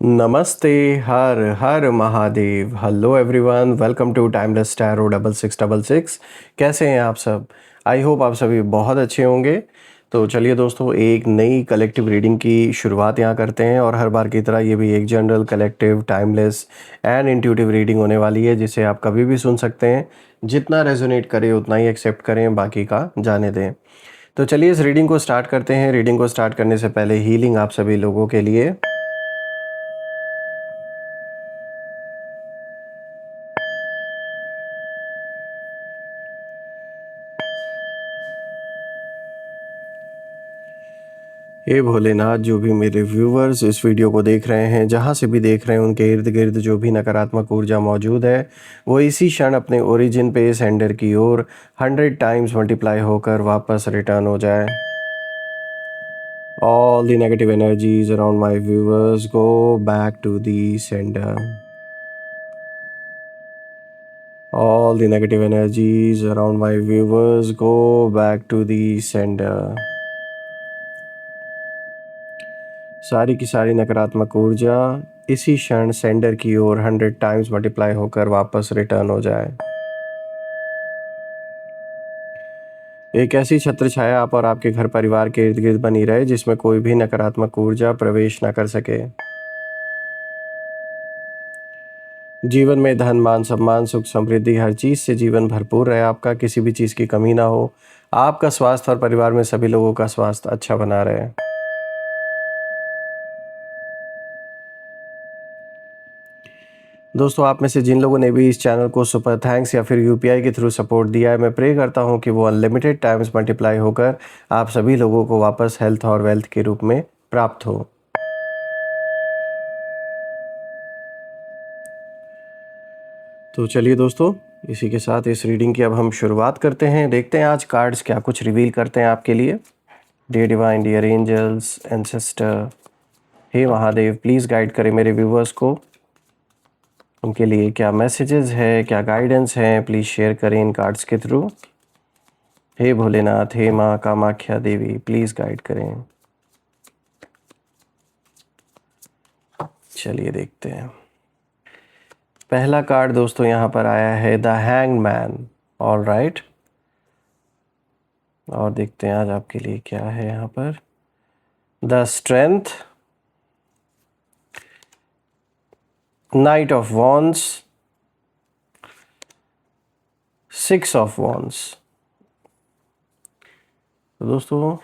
नमस्ते, हर हर Mahadev. Hello everyone, welcome to timeless tarot 6666। कैसे हैं आप सब? आई होप आप सभी बहुत अच्छे होंगे। तो चलिए दोस्तों, एक नई कलेक्टिव रीडिंग की शुरुआत यहाँ करते हैं और हर बार की तरह ये भी एक general collective timeless and intuitive reading होने वाली है, जिसे आप कभी भी सुन सकते हैं। जितना रेजोनेट करे उतना ही एक्सेप्ट करें, बाकी का जाने दें। तो चलिए इस रीडिंग को स्टार्ट करते हैं। रीडिंग को स्टार्ट करने से पहले हीलिंग आप सभी लोगों के लिए। हे भोलेनाथ, जो भी मेरे व्यूवर्स इस वीडियो को देख रहे हैं, जहाँ से भी देख रहे हैं, उनके इर्द गिर्द जो भी नकारात्मक ऊर्जा मौजूद है वो इसी क्षण अपने ओरिजिन पे सेंडर की ओर 100 टाइम्स मल्टीप्लाई होकर वापस रिटर्न हो जाए। All the negative energies around my viewers go back to the sender. All the negative energies around my viewers go back to the sender. सारी की सारी नकारात्मक ऊर्जा इसी क्षण सेंडर की ओर 100 टाइम्स मल्टीप्लाई होकर वापस रिटर्न हो जाए। एक ऐसी छत्र छाया आप और आपके घर परिवार के इर्द गिर्द बनी रहे, जिसमें कोई भी नकारात्मक ऊर्जा प्रवेश न कर सके। जीवन में धन, मान, सम्मान, सुख, समृद्धि, हर चीज से जीवन भरपूर रहे आपका, किसी भी चीज की कमी ना हो। आपका स्वास्थ्य और परिवार में सभी लोगों का स्वास्थ्य अच्छा बना रहे। दोस्तों, आप में से जिन लोगों ने भी इस चैनल को सुपर थैंक्स या फिर यूपीआई के थ्रू सपोर्ट दिया है, मैं प्रे करता हूं कि वो अनलिमिटेड टाइम्स मल्टीप्लाई होकर आप सभी लोगों को वापस हेल्थ और वेल्थ के रूप में प्राप्त हो। तो चलिए दोस्तों, इसी के साथ इस रीडिंग की अब हम शुरुआत करते हैं। देखते हैं आज कार्ड्स क्या कुछ रिवील करते हैं आपके लिए। Dear divine, dear angels, ancestor, हे महादेव, प्लीज़ गाइड करें मेरे व्यूवर्स को। उनके लिए क्या मैसेजेस है, क्या गाइडेंस है, प्लीज़ शेयर करें इन कार्ड्स के थ्रू। हे भोलेनाथ, हे माँ कामाख्या देवी, प्लीज़ गाइड करें। चलिए देखते हैं। पहला कार्ड दोस्तों यहाँ पर आया है the hanged man. All right, और देखते हैं आज आपके लिए क्या है यहाँ पर। The strength, night of wands, 6 of wands. तो दोस्तों,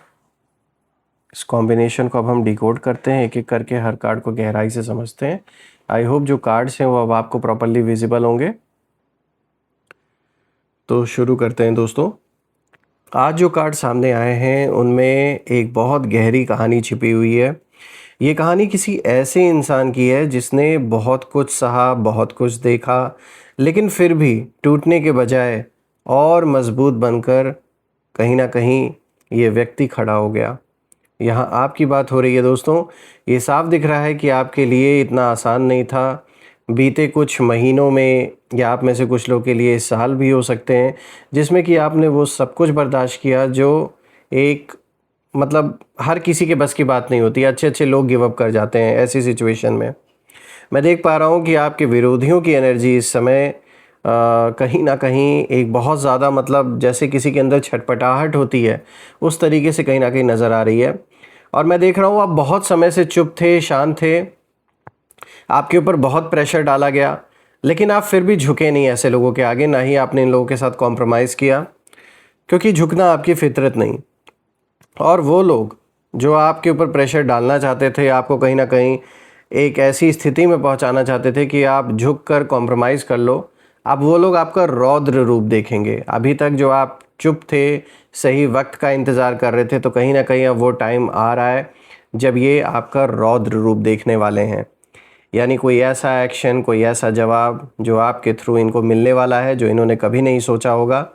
इस कॉम्बिनेशन को अब हम डिकोड करते हैं, एक एक करके हर कार्ड को गहराई से समझते हैं। आई होप जो कार्ड्स हैं वो अब आपको प्रॉपरली विजिबल होंगे। तो शुरू करते हैं दोस्तों। आज जो कार्ड सामने आए हैं उनमें एक बहुत गहरी कहानी छिपी हुई है। ये कहानी किसी ऐसे इंसान की है जिसने बहुत कुछ सहा, बहुत कुछ देखा, लेकिन फिर भी टूटने के बजाय और मजबूत बनकर कहीं ना कहीं ये व्यक्ति खड़ा हो गया। यहाँ आपकी बात हो रही है दोस्तों। ये साफ दिख रहा है कि आपके लिए इतना आसान नहीं था। बीते कुछ महीनों में, या आप में से कुछ लोग के लिए साल भी हो सकते हैं, जिसमें कि आपने वो सब कुछ बर्दाश्त किया जो एक मतलब हर किसी के बस की बात नहीं होती। अच्छे अच्छे लोग गिव अप कर जाते हैं ऐसी सिचुएशन में। मैं देख पा रहा हूँ कि आपके विरोधियों की एनर्जी इस समय कहीं ना कहीं एक बहुत ज़्यादा, मतलब जैसे किसी के अंदर छटपटाहट होती है उस तरीके से कहीं ना कहीं नज़र आ रही है। और मैं देख रहा हूँ आप बहुत समय से चुप थे, शांत थे, आपके ऊपर बहुत प्रेशर डाला गया, लेकिन आप फिर भी झुके नहीं ऐसे लोगों के आगे। ना ही आपने इन लोगों के साथ कॉम्प्रोमाइज़ किया, क्योंकि झुकना आपकी फितरत नहीं। और वो लोग जो आपके ऊपर प्रेशर डालना चाहते थे, आपको कहीं ना कहीं एक ऐसी स्थिति में पहुंचाना चाहते थे कि आप झुक कर कॉम्प्रोमाइज़ कर लो, अब वो लोग आपका रौद्र रूप देखेंगे। अभी तक जो आप चुप थे, सही वक्त का इंतज़ार कर रहे थे, तो कहीं ना कहीं अब वो टाइम आ रहा है जब ये आपका रौद्र रूप देखने वाले हैं। यानी कोई ऐसा एक्शन, कोई ऐसा जवाब जो आपके थ्रू इनको मिलने वाला है, जो इन्होंने कभी नहीं सोचा होगा।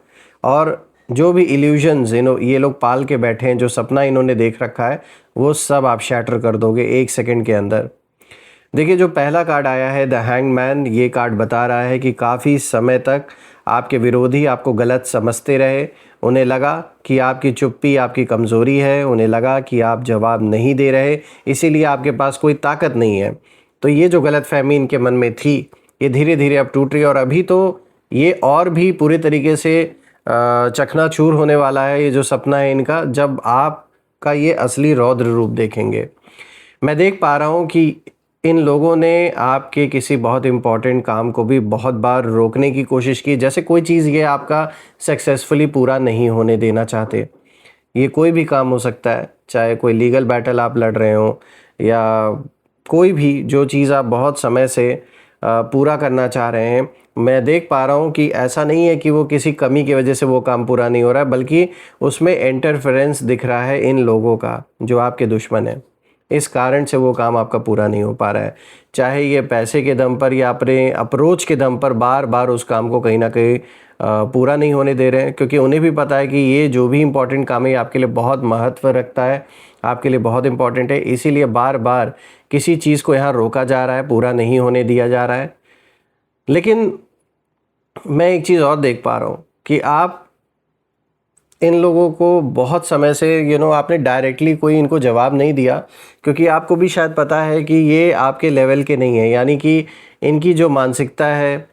और जो भी इल्यूजन्स ये लोग पाल के बैठे हैं, जो सपना इन्होंने देख रखा है, वो सब आप शैटर कर दोगे 1 सेकंड के अंदर। देखिए, जो पहला कार्ड आया है द हैंग्ड मैन, ये कार्ड बता रहा है कि काफ़ी समय तक आपके विरोधी आपको गलत समझते रहे। उन्हें लगा कि आपकी चुप्पी आपकी कमज़ोरी है, उन्हें लगा कि आप जवाब नहीं दे रहे, इसीलिए आपके पास कोई ताकत नहीं है। तो ये जो गलतफ़हमी इनके मन में थी, ये धीरे धीरे अब टूट रही है और अभी तो ये और भी पूरे तरीके से चकनाचूर होने वाला है, ये जो सपना है इनका, जब आपका ये असली रौद्र रूप देखेंगे। मैं देख पा रहा हूँ कि इन लोगों ने आपके किसी बहुत इम्पोर्टेंट काम को भी बहुत बार रोकने की कोशिश की, जैसे कोई चीज़ ये आपका सक्सेसफुली पूरा नहीं होने देना चाहते। ये कोई भी काम हो सकता है, चाहे कोई लीगल बैटल आप लड़ रहे हो या कोई भी जो चीज़ आप बहुत समय से पूरा करना चाह रहे हैं। मैं देख पा रहा हूँ कि ऐसा नहीं है कि वो किसी कमी की वजह से वो काम पूरा नहीं हो रहा है, बल्कि उसमें इंटरफेरेंस दिख रहा है इन लोगों का जो आपके दुश्मन हैं। इस कारण से वो काम आपका पूरा नहीं हो पा रहा है। चाहे ये पैसे के दम पर या अपने अप्रोच के दम पर बार-बार उस काम को कहीं न कहीं पूरा नहीं होने दे रहे हैं, क्योंकि उन्हें भी पता है कि ये जो भी इम्पोर्टेंट काम है, ये आपके लिए बहुत महत्व रखता है, आपके लिए बहुत इम्पोर्टेंट है। इसीलिए बार-बार किसी चीज़ को यहाँ रोका जा रहा है, पूरा नहीं होने दिया जा रहा है। लेकिन मैं एक चीज़ और देख पा रहा हूँ कि आप इन लोगों को बहुत समय से आपने डायरेक्टली कोई इनको जवाब नहीं दिया, क्योंकि आपको भी शायद पता है कि ये आपके लेवल के नहीं है। यानी कि इनकी जो मानसिकता है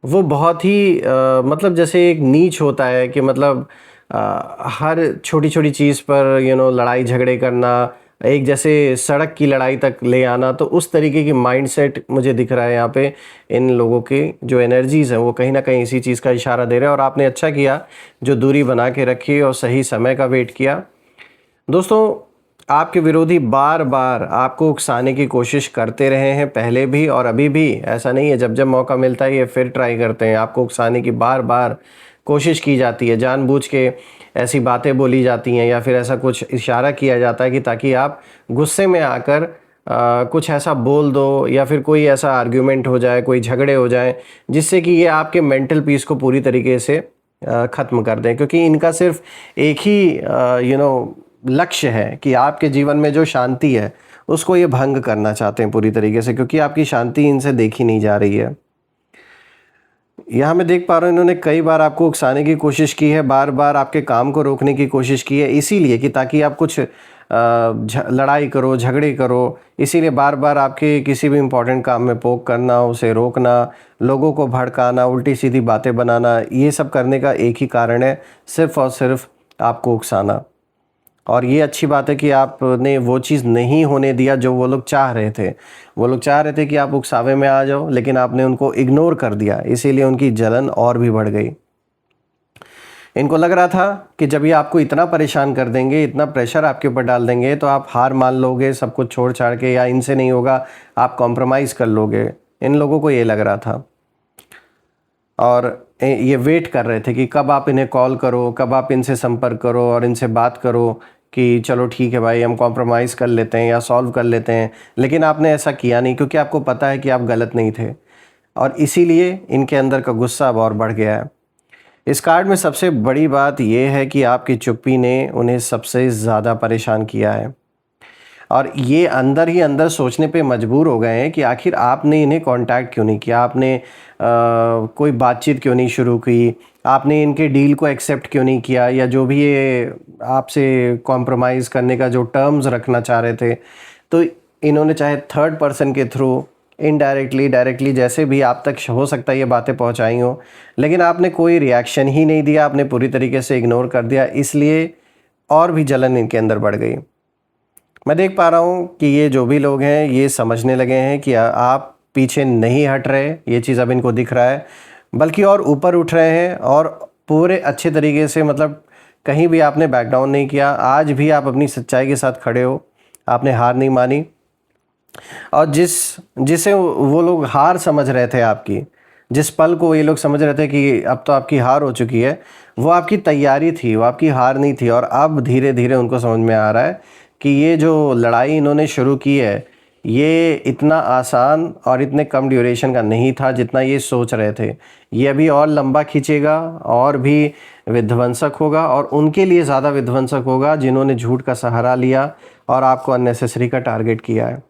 वो बहुत ही मतलब जैसे एक नीच होता है कि मतलब हर छोटी-छोटी चीज़ पर लड़ाई झगड़े करना, एक जैसे सड़क की लड़ाई तक ले आना, तो उस तरीके की माइंडसेट मुझे दिख रहा है यहाँ पे। इन लोगों की जो एनर्जीज़ हैं वो कहीं न कहीं इसी चीज़ का इशारा दे रहे हैं और आपने अच्छा किया जो दूरी बना के रखी और सही समय का वेट किया। दोस्तों, आपके विरोधी बार-बार आपको उकसाने की कोशिश करते रहे हैं, पहले भी और अभी भी। ऐसा नहीं है, जब-जब मौका मिलता है ये फिर ट्राई करते हैं। आपको उकसाने की बार-बार कोशिश की जाती है, जानबूझ के ऐसी बातें बोली जाती हैं या फिर ऐसा कुछ इशारा किया जाता है कि ताकि आप गुस्से में आकर कुछ ऐसा बोल दो या फिर कोई ऐसा आर्ग्यूमेंट हो जाए, कोई झगड़े हो जाएँ, जिससे कि ये आपके मेंटल पीस को पूरी तरीके से ख़त्म कर दें। क्योंकि इनका सिर्फ़ एक ही लक्ष्य है कि आपके जीवन में जो शांति है उसको ये भंग करना चाहते हैं पूरी तरीके से, क्योंकि आपकी शांति इनसे देखी नहीं जा रही है। यहाँ मैं देख पा रहा हूँ इन्होंने कई बार आपको उकसाने की कोशिश की है, बार-बार आपके काम को रोकने की कोशिश की है, इसीलिए कि ताकि आप कुछ लड़ाई करो, झगड़े करो। इसीलिए बार-बार आपके किसी भी इम्पोर्टेंट काम में पोक करना, उसे रोकना, लोगों को भड़काना, उल्टी-सीधी बातें बनाना, ये सब करने का एक ही कारण है, सिर्फ़ और सिर्फ़ आपको उकसाना। और ये अच्छी बात है कि आपने वो चीज़ नहीं होने दिया जो वो लोग चाह रहे थे। वो लोग चाह रहे थे कि आप उकसावे में आ जाओ, लेकिन आपने उनको इग्नोर कर दिया, इसीलिए उनकी जलन और भी बढ़ गई। इनको लग रहा था कि जब ये आपको इतना परेशान कर देंगे, इतना प्रेशर आपके ऊपर डाल देंगे, तो आप हार मान लोगे सब कुछ छोड़-छाड़ के, या इनसे नहीं होगा, आप कॉम्प्रोमाइज़ कर लोगे। इन लोगों को ये लग रहा था और ये वेट कर रहे थे कि कब आप इन्हें कॉल करो, कब आप इनसे संपर्क करो और इनसे बात करो कि चलो ठीक है भाई, हम कॉम्प्रोमाइज़ कर लेते हैं या सॉल्व कर लेते हैं। लेकिन आपने ऐसा किया नहीं, क्योंकि आपको पता है कि आप गलत नहीं थे और इसीलिए इनके अंदर का गुस्सा अब और बढ़ गया है। इस कार्ड में सबसे बड़ी बात ये है कि आपकी चुप्पी ने उन्हें सबसे ज़्यादा परेशान किया है और ये अंदर ही अंदर सोचने पे मजबूर हो गए हैं कि आखिर आपने इन्हें कांटेक्ट क्यों नहीं किया, आपने कोई बातचीत क्यों नहीं शुरू की, आपने इनके डील को एक्सेप्ट क्यों नहीं किया, या जो भी ये आपसे कॉम्प्रोमाइज़ करने का जो टर्म्स रखना चाह रहे थे, तो इन्होंने चाहे थर्ड पर्सन के थ्रू, इनडायरेक्टली, डायरेक्टली, जैसे भी आप तक हो सकता है ये बातें पहुंचाई हों, लेकिन आपने कोई रिएक्शन ही नहीं दिया, आपने पूरी तरीके से इग्नोर कर दिया, इसलिए और भी जलन इनके अंदर बढ़ गई। मैं देख पा रहा हूँ कि ये जो भी लोग हैं ये समझने लगे हैं कि आप पीछे नहीं हट रहे, ये चीज़ अब इनको दिख रहा है, बल्कि और ऊपर उठ रहे हैं और पूरे अच्छे तरीके से, मतलब कहीं भी आपने बैक डाउन नहीं किया। आज भी आप अपनी सच्चाई के साथ खड़े हो, आपने हार नहीं मानी और जिसे वो लोग हार समझ रहे थे आपकी, जिस पल को ये लोग समझ रहे थे कि अब तो आपकी हार हो चुकी है, वो आपकी तैयारी थी, वो आपकी हार नहीं थी। और अब धीरे-धीरे उनको समझ में आ रहा है कि ये जो लड़ाई इन्होंने शुरू की है, ये इतना आसान और इतने कम ड्यूरेशन का नहीं था जितना ये सोच रहे थे। ये अभी और लंबा खींचेगा और भी विध्वंसक होगा, और उनके लिए ज़्यादा विध्वंसक होगा जिन्होंने झूठ का सहारा लिया और आपको अननेसेसरी का टारगेट किया है।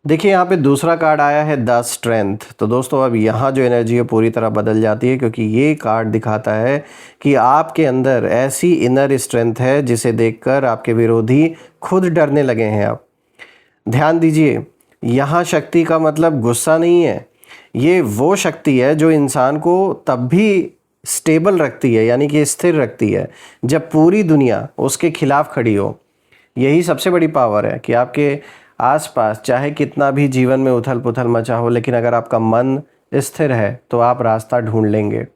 देखिए, यहाँ पे दूसरा कार्ड आया है द स्ट्रेंथ। तो दोस्तों, अब यहाँ जो एनर्जी है पूरी तरह बदल जाती है, क्योंकि ये कार्ड दिखाता है कि आपके अंदर ऐसी इनर स्ट्रेंथ है जिसे देखकर आपके विरोधी खुद डरने लगे हैं। आप ध्यान दीजिए, यहाँ शक्ति का मतलब गुस्सा नहीं है, ये वो शक्ति है जो इंसान को तब भी स्टेबल रखती है, यानी कि स्थिर रखती है, जब पूरी दुनिया उसके खिलाफ खड़ी हो। यही सबसे बड़ी पावर है कि आपके आसपास चाहे कितना भी जीवन में उथल पुथल मचा हो, लेकिन अगर आपका मन स्थिर है तो आप रास्ता ढूंढ लेंगे।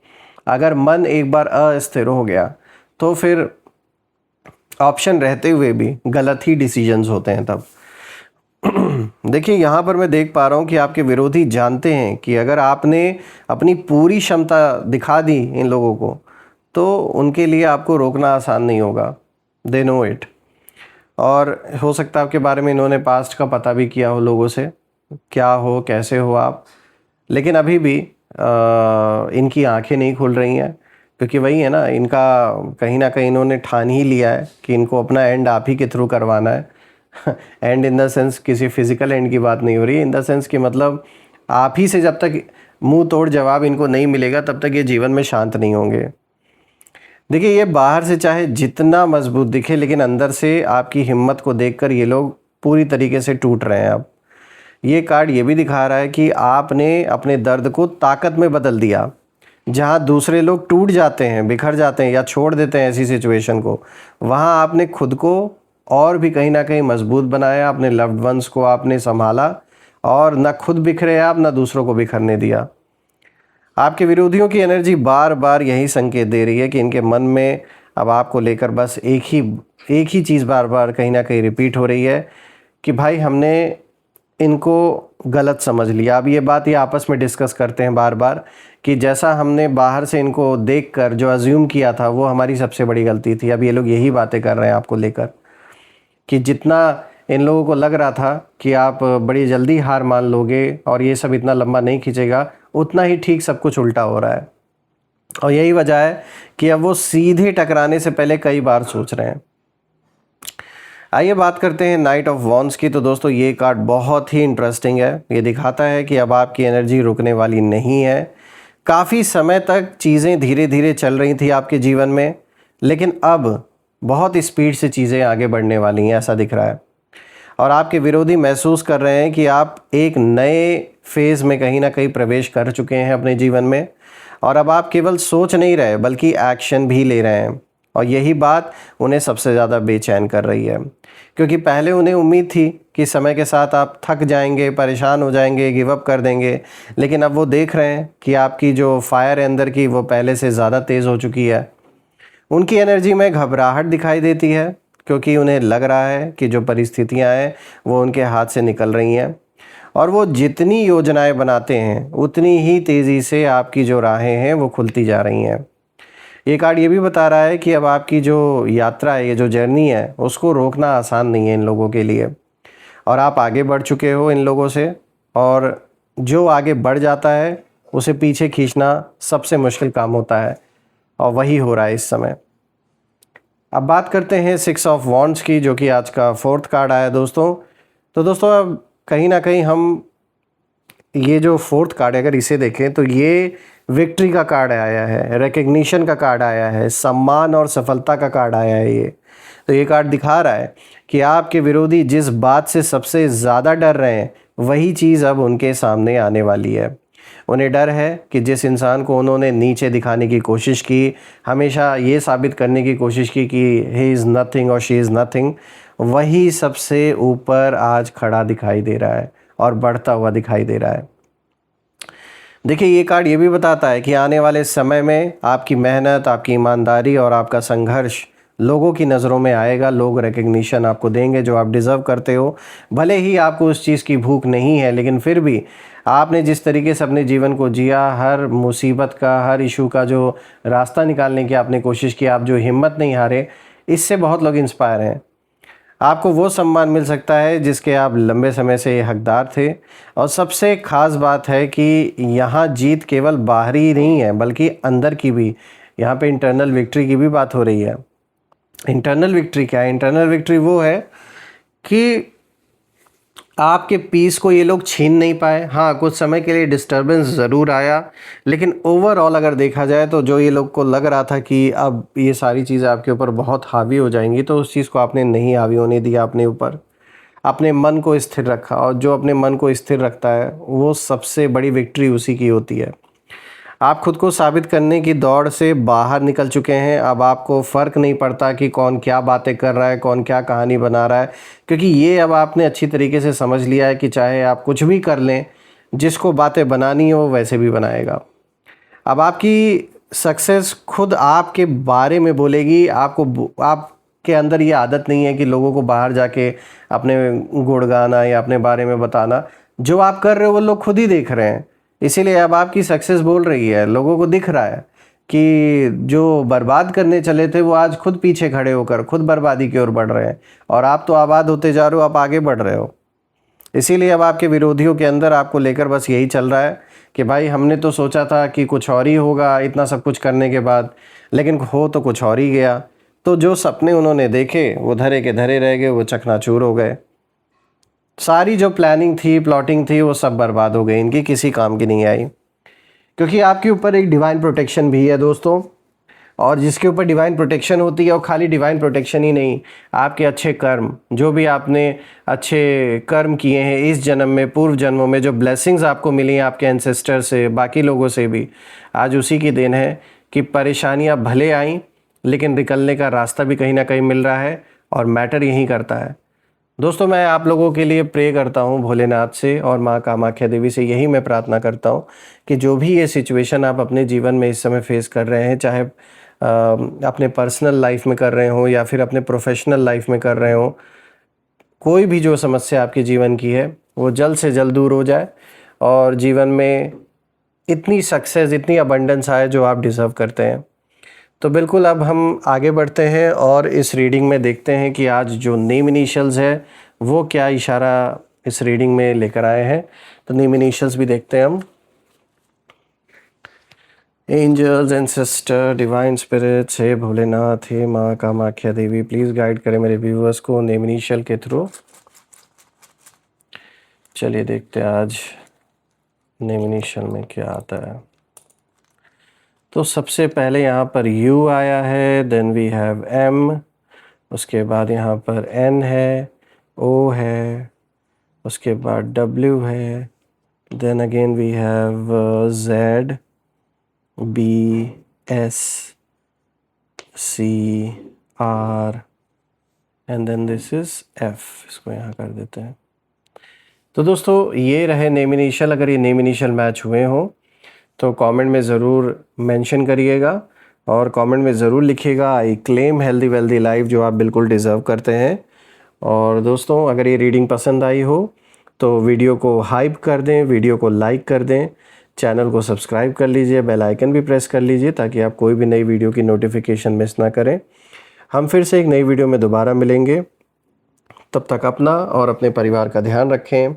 अगर मन एक बार अस्थिर हो गया तो फिर ऑप्शन रहते हुए भी गलत ही डिसीजंस होते हैं तब। देखिए, यहाँ पर मैं देख पा रहा हूँ कि आपके विरोधी जानते हैं कि अगर आपने अपनी पूरी क्षमता दिखा दी इन लोगों को तो उनके लिए आपको रोकना आसान नहीं होगा। They know it. और हो सकता है आपके बारे में इन्होंने पास्ट का पता भी किया हो लोगों से, क्या हो कैसे हो आप, लेकिन अभी भी इनकी आंखें नहीं खुल रही हैं, क्योंकि वही है ना, इनका कहीं ना कहीं इन्होंने ठान ही लिया है कि इनको अपना एंड आप ही के थ्रू करवाना है। एंड इन द सेंस किसी फिजिकल एंड की बात नहीं हो रही है, इन द सेंस कि मतलब आप ही से जब तक मुंह तोड़ जवाब इनको नहीं मिलेगा तब तक ये जीवन में शांत नहीं होंगे। देखिए, ये बाहर से चाहे जितना मजबूत दिखे, लेकिन अंदर से आपकी हिम्मत को देखकर ये लोग पूरी तरीके से टूट रहे हैं। अब ये कार्ड ये भी दिखा रहा है कि आपने अपने दर्द को ताकत में बदल दिया। जहाँ दूसरे लोग टूट जाते हैं, बिखर जाते हैं या छोड़ देते हैं ऐसी सिचुएशन को, वहाँ आपने खुद को और भी कहीं ना कहीं मजबूत बनाया, अपने लव्ड वंस को आपने संभाला और ना खुद बिखरे आप, ना दूसरों को बिखरने दिया। आपके विरोधियों की एनर्जी बार बार यही संकेत दे रही है कि इनके मन में अब आपको लेकर बस एक ही चीज़ बार बार कहीं ना कहीं रिपीट हो रही है कि भाई हमने इनको गलत समझ लिया। अब ये बात ये आपस में डिस्कस करते हैं बार बार कि जैसा हमने बाहर से इनको देखकर जो अज्यूम किया था वो हमारी सबसे बड़ी गलती थी। अब ये लोग यही बातें कर रहे हैं आपको लेकर कि जितना इन लोगों को लग रहा था कि आप बड़ी जल्दी हार मान लोगे और ये सब इतना लंबा नहीं खींचेगा, उतना ही ठीक सब कुछ उल्टा हो रहा है। और यही वजह है कि अब वो सीधे टकराने से पहले कई बार सोच रहे हैं। आइए बात करते हैं नाइट ऑफ वॉन्ड्स की। तो दोस्तों, ये कार्ड बहुत ही इंटरेस्टिंग है। ये दिखाता है कि अब आपकी एनर्जी रुकने वाली नहीं है। काफ़ी समय तक चीज़ें धीरे धीरे चल रही थी आपके जीवन में, लेकिन अब बहुत स्पीड से चीज़ें आगे बढ़ने वाली हैं, ऐसा दिख रहा है। और आपके विरोधी महसूस कर रहे हैं कि आप एक नए फेज़ में कहीं ना कहीं प्रवेश कर चुके हैं अपने जीवन में, और अब आप केवल सोच नहीं रहे बल्कि एक्शन भी ले रहे हैं। और यही बात उन्हें सबसे ज़्यादा बेचैन कर रही है, क्योंकि पहले उन्हें उम्मीद थी कि समय के साथ आप थक जाएंगे, परेशान हो जाएंगे, गिव अप कर देंगे, लेकिन अब वो देख रहे हैं कि आपकी जो फायर है अंदर की वो पहले से ज़्यादा तेज़ हो चुकी है। उनकी एनर्जी में घबराहट दिखाई देती है, क्योंकि उन्हें लग रहा है कि जो परिस्थितियां हैं वो उनके हाथ से निकल रही हैं, और वो जितनी योजनाएं बनाते हैं उतनी ही तेज़ी से आपकी जो राहें हैं वो खुलती जा रही हैं। ये कार्ड ये भी बता रहा है कि अब आपकी जो यात्रा है, ये जो जर्नी है, उसको रोकना आसान नहीं है इन लोगों के लिए, और आप आगे बढ़ चुके हो इन लोगों से, और जो आगे बढ़ जाता है उसे पीछे खींचना सबसे मुश्किल काम होता है, और वही हो रहा है इस समय। अब बात करते हैं 6 ऑफ वॉन्ड्स की, जो कि आज का 4th कार्ड आया दोस्तों। तो दोस्तों, अब कहीं ना कहीं हम ये जो 4th कार्ड है अगर इसे देखें तो ये विक्ट्री का कार्ड आया है, रिकग्निशन का कार्ड आया है, सम्मान और सफलता का कार्ड आया है ये। तो ये कार्ड दिखा रहा है कि आपके विरोधी जिस बात से सबसे ज़्यादा डर रहे हैं वही चीज़ अब उनके सामने आने वाली है। उन्हें डर है कि जिस इंसान को उन्होंने नीचे दिखाने की कोशिश की, हमेशा ये साबित करने की कोशिश की कि ही इज़ नथिंग और शी इज़ नथिंग, वही सबसे ऊपर आज खड़ा दिखाई दे रहा है और बढ़ता हुआ दिखाई दे रहा है। देखिए, ये कार्ड ये भी बताता है कि आने वाले समय में आपकी मेहनत, आपकी ईमानदारी और आपका संघर्ष लोगों की नज़रों में आएगा। लोग रिकग्निशन आपको देंगे जो आप डिज़र्व करते हो। भले ही आपको उस चीज़ की भूख नहीं है, लेकिन फिर भी आपने जिस तरीके से अपने जीवन को जिया, हर मुसीबत का, हर इशू का जो रास्ता निकालने की आपने कोशिश की, आप जो हिम्मत नहीं हारे, इससे बहुत लोग इंस्पायर हैं। आपको वो सम्मान मिल सकता है जिसके आप लंबे समय से हकदार थे। और सबसे ख़ास बात है कि यहाँ जीत केवल बाहरी ही नहीं है बल्कि अंदर की भी। यहाँ पे इंटरनल विक्ट्री की भी बात हो रही है। इंटरनल विक्ट्री क्या है? इंटरनल विक्ट्री वो है कि आपके पीस को ये लोग छीन नहीं पाए। हाँ, कुछ समय के लिए डिस्टर्बेंस ज़रूर आया, लेकिन ओवरऑल अगर देखा जाए तो जो ये लोग को लग रहा था कि अब ये सारी चीज़ें आपके ऊपर बहुत हावी हो जाएंगी, तो उस चीज़ को आपने नहीं हावी होने दिया अपने ऊपर। अपने मन को स्थिर रखा, और जो अपने मन को स्थिर रखता है वो सबसे बड़ी विक्ट्री उसी की होती है। आप खुद को साबित करने की दौड़ से बाहर निकल चुके हैं। अब आपको फ़र्क नहीं पड़ता कि कौन क्या बातें कर रहा है, कौन क्या कहानी बना रहा है, क्योंकि ये अब आपने अच्छी तरीके से समझ लिया है कि चाहे आप कुछ भी कर लें, जिसको बातें बनानी हो वैसे भी बनाएगा। अब आपकी सक्सेस खुद आपके बारे में बोलेगी। आपके अंदर ये आदत नहीं है कि लोगों को बाहर जाके अपने गुण गाना या अपने बारे में बताना। जो आप कर रहे हो वो लोग खुद ही देख रहे हैं, इसीलिए अब आपकी सक्सेस बोल रही है। लोगों को दिख रहा है कि जो बर्बाद करने चले थे वो आज खुद पीछे खड़े होकर खुद बर्बादी की ओर बढ़ रहे हैं, और आप तो आबाद होते जा रहे हो, आप आगे बढ़ रहे हो। इसीलिए अब आपके विरोधियों के अंदर आपको लेकर बस यही चल रहा है कि भाई हमने तो सोचा था कि कुछ और ही होगा इतना सब कुछ करने के बाद, लेकिन हो तो कुछ और ही गया। तो जो सपने उन्होंने देखे वो धरे के धरे रह गए, वो चकनाचूर हो गए। सारी जो प्लानिंग थी, प्लॉटिंग थी, वो सब बर्बाद हो गई, इनकी किसी काम की नहीं आई। क्योंकि आपके ऊपर एक डिवाइन प्रोटेक्शन भी है दोस्तों, और जिसके ऊपर डिवाइन प्रोटेक्शन होती है, और खाली डिवाइन प्रोटेक्शन ही नहीं, आपके अच्छे कर्म, जो भी आपने अच्छे कर्म किए हैं इस जन्म में, पूर्व जन्मों में, जो ब्लेसिंग्स आपको मिली हैं आपके एंसेस्टर से, बाकी लोगों से भी, आज उसी की देन है कि परेशानियां भले आईं लेकिन निकलने का रास्ता भी कहीं ना कहीं मिल रहा है, और मैटर यही करता है। दोस्तों, मैं आप लोगों के लिए प्रे करता हूँ भोलेनाथ से और माँ कामाख्या देवी से, यही मैं प्रार्थना करता हूँ कि जो भी ये सिचुएशन आप अपने जीवन में इस समय फेस कर रहे हैं, चाहे अपने पर्सनल लाइफ में कर रहे हो या फिर अपने प्रोफेशनल लाइफ में कर रहे हो, कोई भी जो समस्या आपके जीवन की है वो जल्द से जल्द दूर हो जाए, और जीवन में इतनी सक्सेस, इतनी अबंडेंस आए जो आप डिज़र्व करते हैं। तो बिल्कुल अब हम आगे बढ़ते हैं और इस रीडिंग में देखते हैं कि आज जो नेम इनिशियल्स है वो क्या इशारा इस रीडिंग में लेकर आए हैं। तो नेम इनिशियल्स भी देखते हैं हम। एंजल्स, एंसेस्टर, डिवाइन स्पिरिट्स, हे भोलेनाथ, हे माँ कामाख्या देवी, प्लीज़ गाइड करें मेरे व्यूअर्स को नेम इनिशियल के थ्रू। चलिए देखते हैं आज नेम इनिशियल में क्या आता है। तो सबसे पहले यहाँ पर U आया है, देन वी हैव M, उसके बाद यहाँ पर N है, O है, उसके बाद W है, then again we have Z, B, S, C, R and then this is F। इसको यहाँ कर देते हैं। तो दोस्तों, ये रहे नेम इनिशियल। अगर ये नेम इनिशियल मैच हुए हों तो कमेंट में ज़रूर मेंशन करिएगा, और कमेंट में ज़रूर लिखिएगा I claim healthy wealthy life, जो आप बिल्कुल डिज़र्व करते हैं। और दोस्तों, अगर ये रीडिंग पसंद आई हो तो वीडियो को हाइप कर दें, वीडियो को लाइक कर दें, चैनल को सब्सक्राइब कर लीजिए, बेल आइकन भी प्रेस कर लीजिए ताकि आप कोई भी नई वीडियो की नोटिफिकेशन मिस ना करें। हम फिर से एक नई वीडियो में दोबारा मिलेंगे। तब तक अपना और अपने परिवार का ध्यान रखें।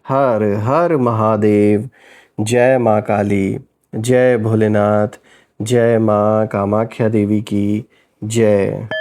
हर हर महादेव। जय माँ काली, जय भोलेनाथ, जय माँ कामाख्या देवी की जय।